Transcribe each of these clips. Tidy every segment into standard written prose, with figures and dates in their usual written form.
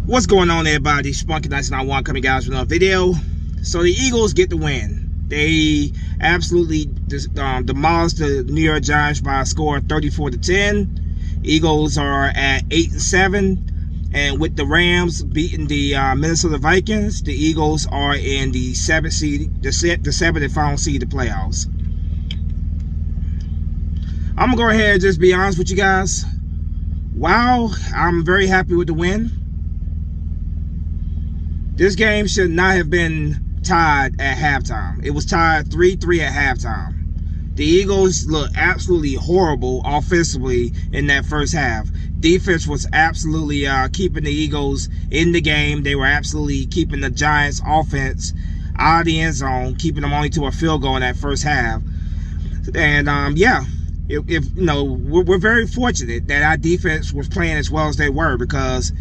What's going on, everybody? Spunky 991 coming guys with another video. So the Eagles get the win. They absolutely demolished the New York Giants by a score of 34-10. Eagles are at 8-7, and with the Rams beating the Minnesota Vikings, the Eagles are in the seventh and final seed of the playoffs. I'm gonna go ahead and just be honest with you guys. Wow, I'm very happy with the win. This game should not have been tied at halftime. It was tied 3-3 at halftime. The Eagles looked absolutely horrible offensively in that first half. Defense was absolutely keeping the Eagles in the game. They were absolutely keeping the Giants' offense out of the end zone, keeping them only to a field goal in that first half. And yeah, if you know, we're very fortunate that our defense was playing as well as they were, because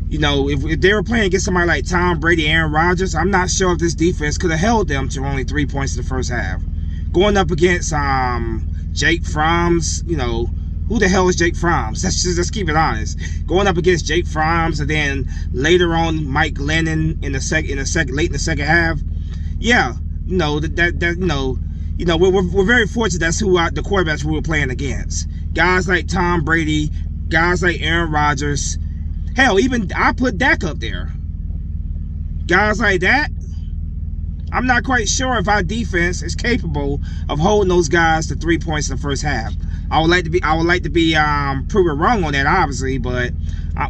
you know, if they were playing against somebody like Tom Brady, Aaron Rodgers, I'm not sure if this defense could have held them to only 3 points in the first half. Going up against Jake Fromm, you know, who the hell is Jake Fromm? Let's keep it honest. Going up against Jake Fromm, and then later on Mike Glennon late in the second half. Yeah, you know we're very fortunate. That's who the quarterbacks we were playing against. Guys like Tom Brady, guys like Aaron Rodgers. Hell, even I put Dak up there. Guys like that, I'm not quite sure if our defense is capable of holding those guys to 3 points in the first half. I would like to be proven wrong on that, obviously, but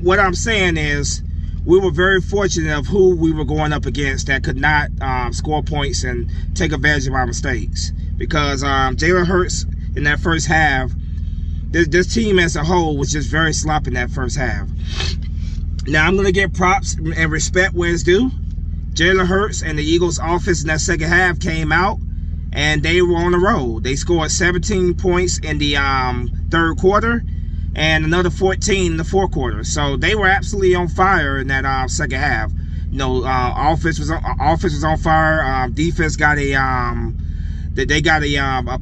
what I'm saying is we were very fortunate of who we were going up against that could not score points and take advantage of our mistakes. Because Jalen Hurts in that first half, this team as a whole was just very sloppy in that first half. Now, I'm going to give props and respect where it's due. Jalen Hurts and the Eagles' offense in that second half came out, and they were on the road. They scored 17 points in the third quarter and another 14 in the fourth quarter. So they were absolutely on fire in that second half. You know, offense was on fire. Defense got a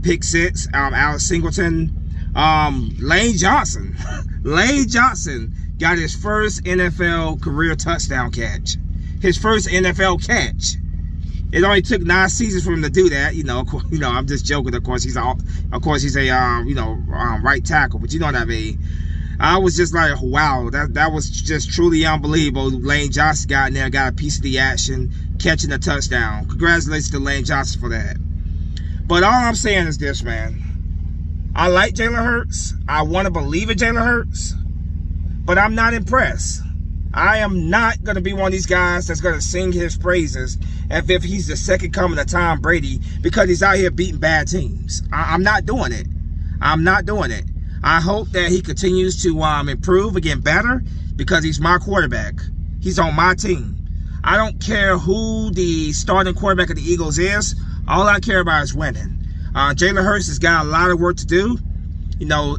pick six. Alex Singleton, Lane Johnson, Lane Johnson got his first NFL career touchdown catch. His first NFL catch. It only took 9 seasons for him to do that. You know, I'm just joking. Of course, he's a right tackle. But you know what I mean. I was just like, wow, that was just truly unbelievable. Lane Johnson got in there, got a piece of the action, catching a touchdown. Congratulations to Lane Johnson for that. But all I'm saying is this, man. I like Jalen Hurts. I want to believe in Jalen Hurts. But I'm not impressed. I am not going to be one of these guys that's going to sing his praises as if he's the second coming of Tom Brady because he's out here beating bad teams. I'm not doing it. I'm not doing it. I hope that he continues to improve and get better because he's my quarterback. He's on my team. I don't care who the starting quarterback of the Eagles is. All I care about is winning. Jalen Hurts has got a lot of work to do. You know,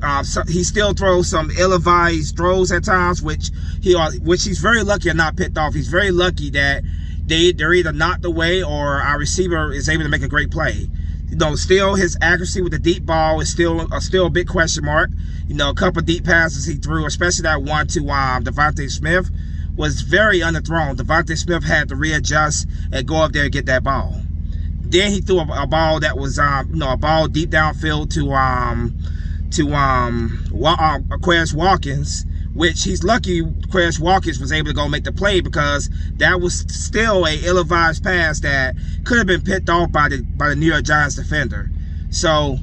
he still throws some ill-advised throws at times, which he's very lucky and not picked off. He's very lucky that they're either knocked away or our receiver is able to make a great play. You know, still his accuracy with the deep ball is still a big question mark. You know, a couple of deep passes he threw, especially that one to Devontae Smith, was very underthrown. Devontae Smith had to readjust and go up there and get that ball. Then he threw a ball that was a ball deep downfield to Quez Watkins, which he's lucky Quez Watkins was able to go make the play because that was still a ill-advised pass that could have been picked off by the New York Giants defender. So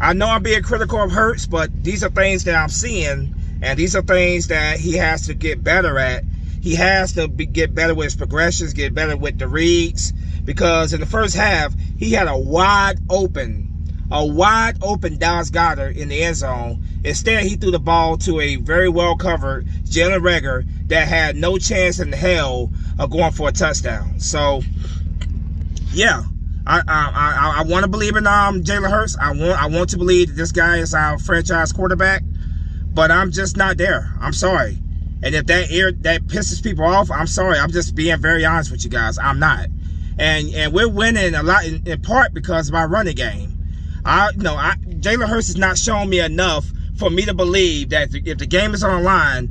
I know I'm being critical of Hurts, but these are things that I'm seeing, and these are things that he has to get better at. He has to get better with his progressions, get better with the reads, because in the first half he had a wide open Dallas Goedert in the end zone. Instead, he threw the ball to a very well-covered Jalen Reagor that had no chance in hell of going for a touchdown. So, yeah, I want to believe in Jalen Hurts. I want to believe that this guy is our franchise quarterback, but I'm just not there. I'm sorry. And if that pisses people off, I'm sorry. I'm just being very honest with you guys. I'm not. And we're winning a lot in part because of our running game. Jalen Hurts has not shown me enough for me to believe that if the game is on the line,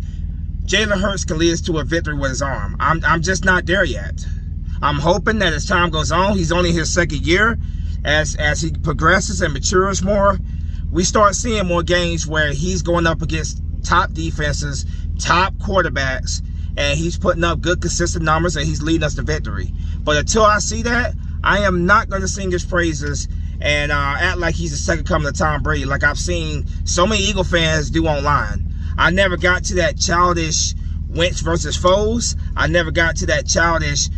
Jalen Hurts can lead us to a victory with his arm. I'm just not there yet. I'm hoping that as time goes on, he's only his second year, as he progresses and matures more, we start seeing more games where he's going up against top defenses, top quarterbacks, and he's putting up good, consistent numbers, and he's leading us to victory. But until I see that, I am not going to sing his praises and act like he's the second coming of Tom Brady, like I've seen so many Eagle fans do online. I never got to that childish Wentz versus Foles. I never got to that childish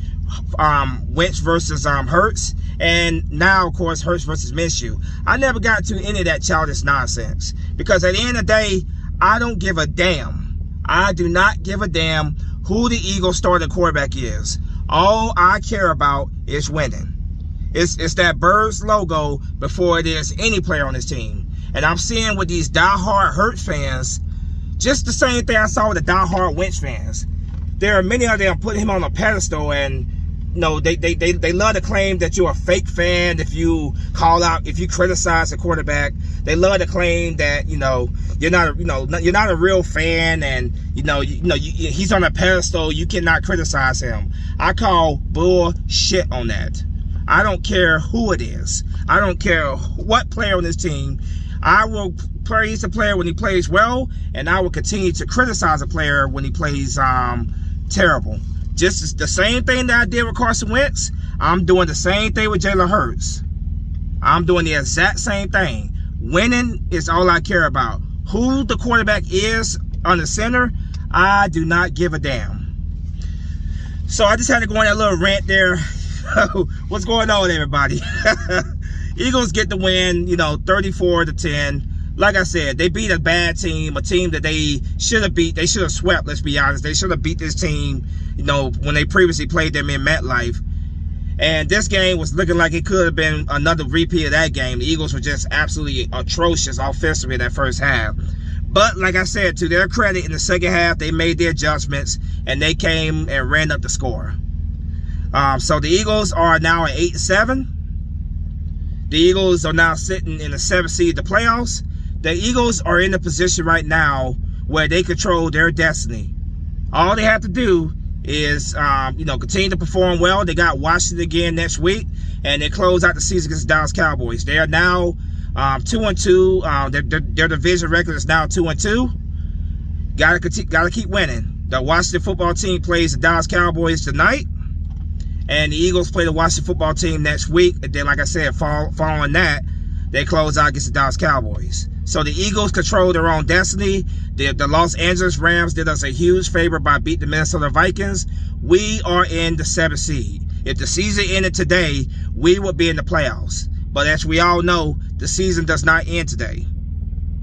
Wentz versus Hurts. And now, of course, Hurts versus Minshew. I never got to any of that childish nonsense. Because at the end of the day, I don't give a damn. I do not give a damn who the Eagles starting quarterback is. All I care about is winning. It's that Birds logo before it is any player on this team. And I'm seeing with these diehard Hurts fans, just the same thing I saw with the diehard Wentz fans. There are many of them putting him on a pedestal, and you know, they love to claim that you're a fake fan if you call out, if you criticize a quarterback. They love to claim that you're not a real fan, and he's on a pedestal. You cannot criticize him. I call bullshit on that. I don't care who it is. I don't care what player on this team. I will praise a player when he plays well, and I will continue to criticize a player when he plays terrible. Just the same thing that I did with Carson Wentz, I'm doing the same thing with Jalen Hurts. I'm doing the exact same thing. Winning is all I care about. Who the quarterback is on the center, I do not give a damn. So I just had to go on that little rant there. What's going on, everybody? Eagles get the win, 34-10. Like I said, they beat a bad team, a team that they should have beat. They should have swept, let's be honest. They should have beat this team, when they previously played them in MetLife. And this game was looking like it could have been another repeat of that game. The Eagles were just absolutely atrocious offensively in that first half. But like I said, to their credit, in the second half, they made their adjustments, and they came and ran up the score. So the Eagles are now at 8-7. The Eagles are now sitting in the 7th seed of the playoffs. The Eagles are in a position right now where they control their destiny. All they have to do is, continue to perform well. They got Washington again next week, and they close out the season against the Dallas Cowboys. They are now 2-2. Their division record is now 2-2. Gotta keep winning. The Washington football team plays the Dallas Cowboys tonight, and the Eagles play the Washington football team next week. And then, like I said, following that, they close out against the Dallas Cowboys. So the Eagles control their own destiny. The Los Angeles Rams did us a huge favor by beating the Minnesota Vikings. We are in the 7th seed. If the season ended today, we would be in the playoffs. But as we all know, the season does not end today.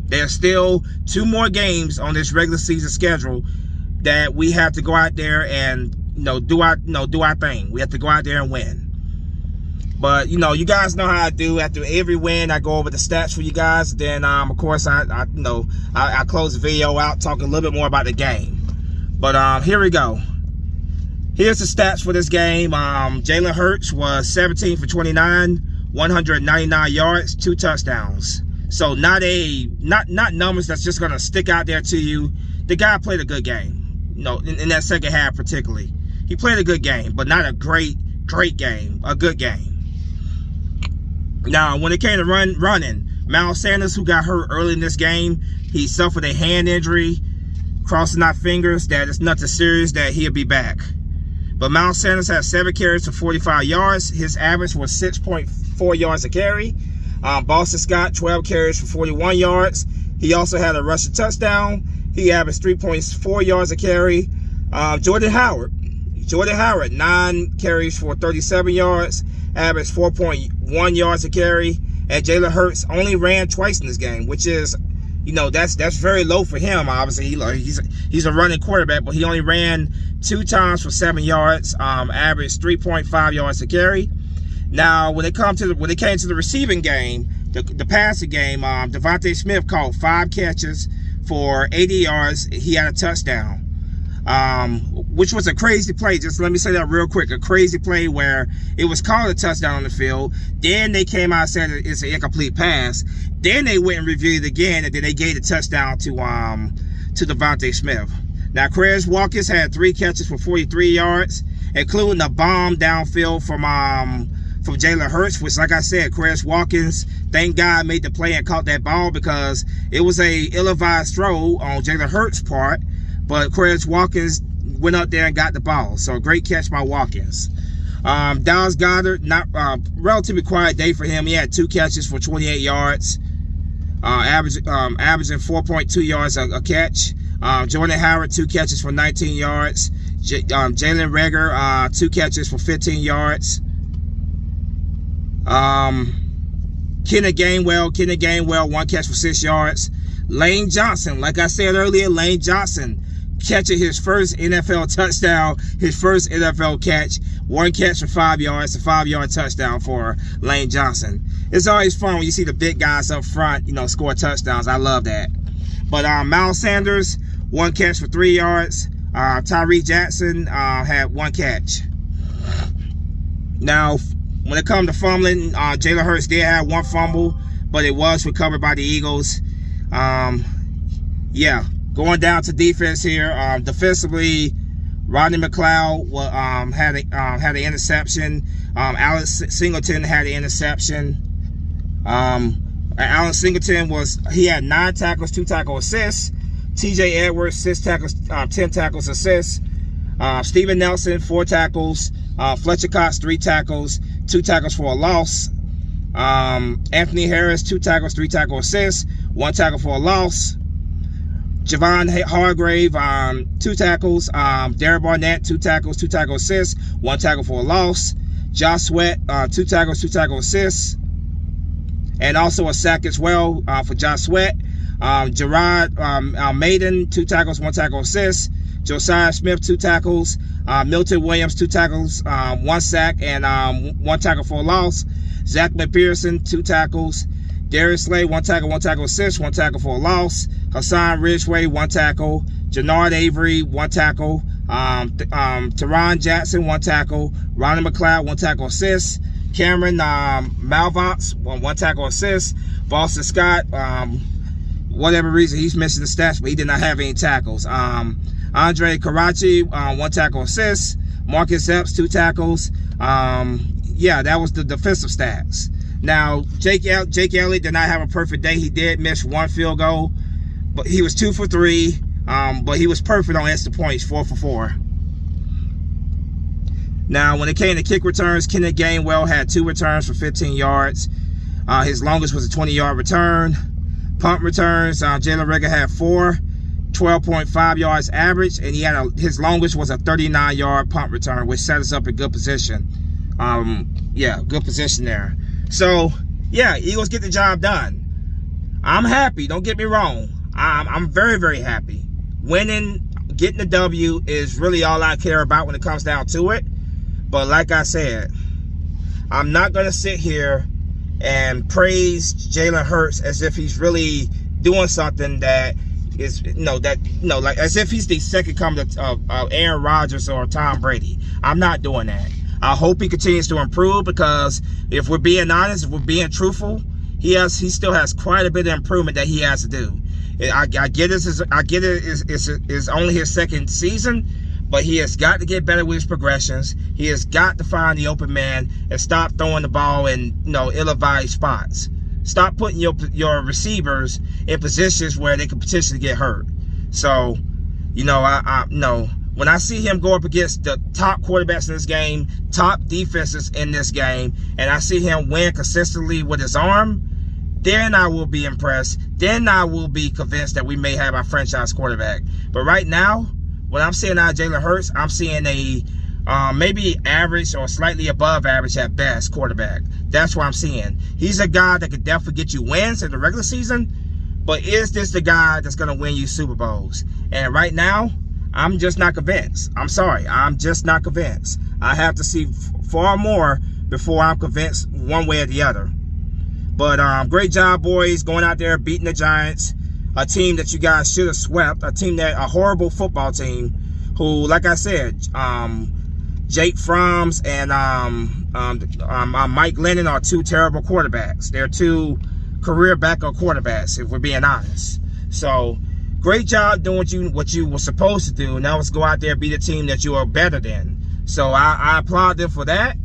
There's still 2 more games on this regular season schedule that we have to go out there and do our thing. We have to go out there and win. But, you guys know how I do. After every win, I go over the stats for you guys. Then, of course, I close the video out talking a little bit more about the game. But here we go. Here's the stats for this game. Jalen Hurts was 17 for 29, 199 yards, 2 touchdowns. So not numbers that's just going to stick out there to you. The guy played a good game, in that second half particularly. He played a good game, but not a great game, a good game. Now, when it came to running, Miles Sanders, who got hurt early in this game, he suffered a hand injury, crossing our fingers that it's nothing serious, that he'll be back. But Miles Sanders had 7 carries for 45 yards. His average was 6.4 yards a carry. Boston Scott, 12 carries for 41 yards. He also had a rushing touchdown. He averaged 3.4 yards a carry. Jordan Howard, 9 carries for 37 yards, averaged 4.1 yards a carry. And Jalen Hurts only ran twice in this game, which is, that's very low for him. Obviously, he's a running quarterback, but he only ran 2 times for 7 yards, averaged 3.5 yards a carry. Now, when it came to the receiving game, the passing game, Devontae Smith caught 5 catches for 80 yards. He had a touchdown, which was a crazy play. Just let me say that real quick. A crazy play where it was called a touchdown on the field. Then they came out and said it's an incomplete pass. Then they went and reviewed it again, and then they gave the touchdown to Devontae Smith. Now, Quez Watkins had 3 catches for 43 yards, including a bomb downfield from Jalen Hurts, which, like I said, Quez Watkins, thank God, made the play and caught that ball, because it was a ill-advised throw on Jalen Hurts' part, but Quez Watkins went up there and got the ball. So, great catch by Watkins. Dallas Goedert, relatively quiet day for him. He had 2 catches for 28 yards, averaging 4.2 yards a catch. Jordan Howard, 2 catches for 19 yards. Jalen Reagor, 2 catches for 15 yards. Kenneth Gainwell, 1 catch for 6 yards. Lane Johnson, like I said earlier, Lane Johnson catching his first NFL touchdown, his first NFL catch. 1 catch for 5 yards, a 5-yard touchdown for Lane Johnson. It's always fun when you see the big guys up front, score touchdowns. I love that. But Miles Sanders, 1 catch for 3 yards. Tyree Jackson had 1 catch. Now, when it comes to fumbling, Jalen Hurts did have 1 fumble, but it was recovered by the Eagles. Yeah, going down to defense here. Defensively, Rodney McLeod had an interception. Alex Singleton had an interception. Alex Singleton had 9 tackles, 2 tackle assists. TJ Edwards, 6 tackles, 10 tackles, assists. Steven Nelson, 4 tackles. Fletcher Cox, 3 tackles, 2 tackles for a loss. Anthony Harris, 2 tackles, 3 tackle assists, 1 tackle for a loss. Javon Hargrave, 2 tackles. Derek Barnett, 2 tackles, 2 tackle assists, 1 tackle for a loss. Josh Sweat, 2 tackles, 2 tackle assists, and also a sack as well for Josh Sweat. Gerard Maiden, 2 tackles, 1 tackle assist. Josiah Smith, 2 tackles. Milton Williams, 2 tackles, 1 sack, and 1 tackle for a loss. Zach McPherson, 2 tackles. Darius Slay, 1 tackle, 1 tackle assist, 1 tackle for a loss. Hassan Ridgeway, 1 tackle. Jannard Avery, 1 tackle. Teron Jackson, 1 tackle. Ronnie McLeod, 1 tackle assist. Cameron Malvox, 1 tackle assist. Boston Scott, whatever reason, he's missing the stats, but he did not have any tackles. Andre Karachi, 1 tackle assist. Marcus Epps, 2 tackles. Yeah, that was the defensive stats. Now, Jake Elliott did not have a perfect day. He did miss 1 field goal, but he was 2 for 3. But he was perfect on extra points, 4 for 4. Now, when it came to kick returns, Kenneth Gainwell had 2 returns for 15 yards. His longest was a 20-yard return. Punt returns, Jalen Reagor had 4, 12.5 yards average, and he had his longest was a 39-yard punt return, which set us up in good position. Yeah, good position there. So, yeah, Eagles get the job done. I'm happy. Don't get me wrong. I'm very, very happy. Winning, getting the W is really all I care about when it comes down to it. But like I said, I'm not going to sit here and praise Jalen Hurts as if he's really doing something that is, like as if he's the second coming of Aaron Rodgers or Tom Brady. I'm not doing that. I hope he continues to improve, because if we're being honest, if we're being truthful, he still has quite a bit of improvement that he has to do. I get it's only his second season, but he has got to get better with his progressions. He has got to find the open man and stop throwing the ball in ill-advised spots. Stop putting your receivers in positions where they could potentially get hurt. So, when I see him go up against the top quarterbacks in this game, top defenses in this game, and I see him win consistently with his arm, then I will be impressed. Then I will be convinced that we may have our franchise quarterback. But right now, when I'm seeing out Jalen Hurts, I'm seeing a maybe average or slightly above average at best quarterback. That's what I'm seeing. He's a guy that could definitely get you wins in the regular season, but is this the guy that's going to win you Super Bowls? And right now, I'm just not convinced. I'm sorry. I'm just not convinced. I have to see far more before I'm convinced one way or the other. But great job, boys, going out there, beating the Giants, a team that you guys should have swept, a horrible football team who, like I said, Jake Fromm and Mike Lennon are 2 terrible quarterbacks. They're 2 career backup quarterbacks, if we're being honest. So, great job doing what you were supposed to do. Now let's go out there and be the team that you are better than. So I applaud them for that.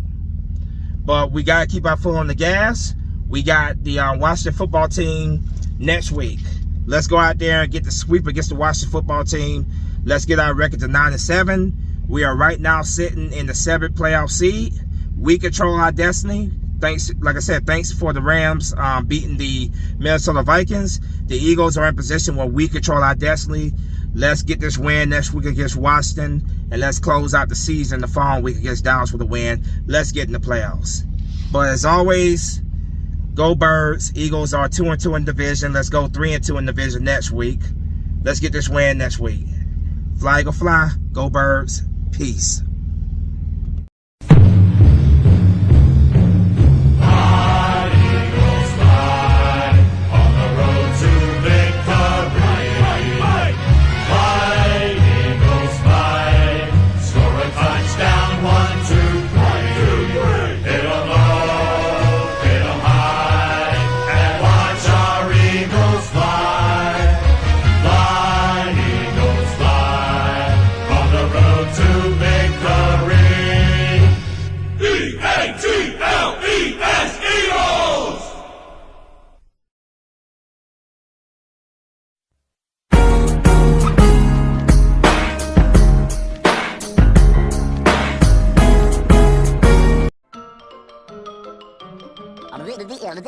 But we got to keep our foot on the gas. We got the Washington football team next week. Let's go out there and get the sweep against the Washington football team. Let's get our record to 9-7. We are right now sitting in the 7th playoff seed. We control our destiny. Thanks, like I said, thanks for the Rams beating the Minnesota Vikings. The Eagles are in position where we control our destiny. Let's get this win next week against Washington, and let's close out the season the following week against Dallas with a win. Let's get in the playoffs. But as always, go Birds. Eagles are 2-2 in division. Let's go 3-2 in division next week. Let's get this win next week. Fly, Eagle, fly. Go Birds. Peace.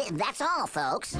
That's all, folks.